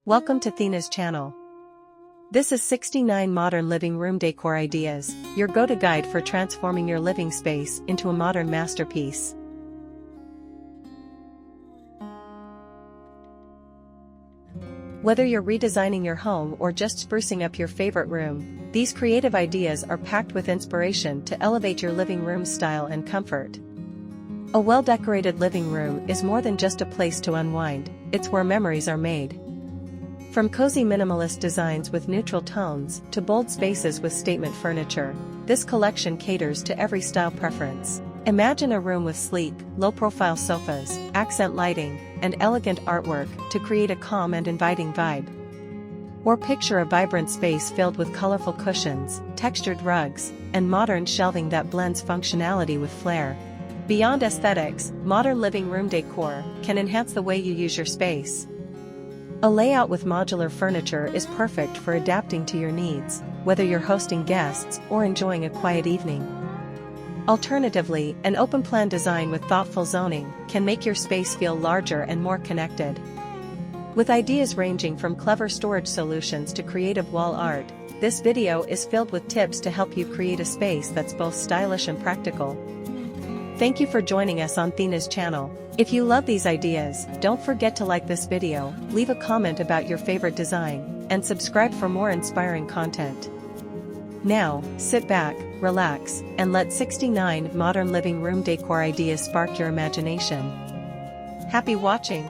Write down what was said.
Welcome to Thena's channel. This is 69 modern living room decor ideas, your go-to guide for transforming your living space into a modern masterpiece. Whether you're redesigning your home or just sprucing up your favorite room, these creative ideas are packed with inspiration to elevate your living room's style and comfort. A well-decorated living room is more than just a place to unwind, it's where memories are made. From cozy minimalist designs with neutral tones to bold spaces with statement furniture, this collection caters to every style preference. Imagine a room with sleek, low-profile sofas, accent lighting, and elegant artwork to create a calm and inviting vibe. Or picture a vibrant space filled with colorful cushions, textured rugs, and modern shelving that blends functionality with flair. Beyond aesthetics, modern living room decor can enhance the way you use your space. A layout with modular furniture is perfect for adapting to your needs, whether you're hosting guests or enjoying a quiet evening. Alternatively, an open-plan design with thoughtful zoning can make your space feel larger and more connected. With ideas ranging from clever storage solutions to creative wall art, this video is filled with tips to help you create a space that's both stylish and practical. Thank you for joining us on Thena's channel. If you love these ideas, don't forget to like this video, leave a comment about your favorite design, and subscribe for more inspiring content. Now, sit back, relax, and let 69 modern living room decor ideas spark your imagination. Happy watching!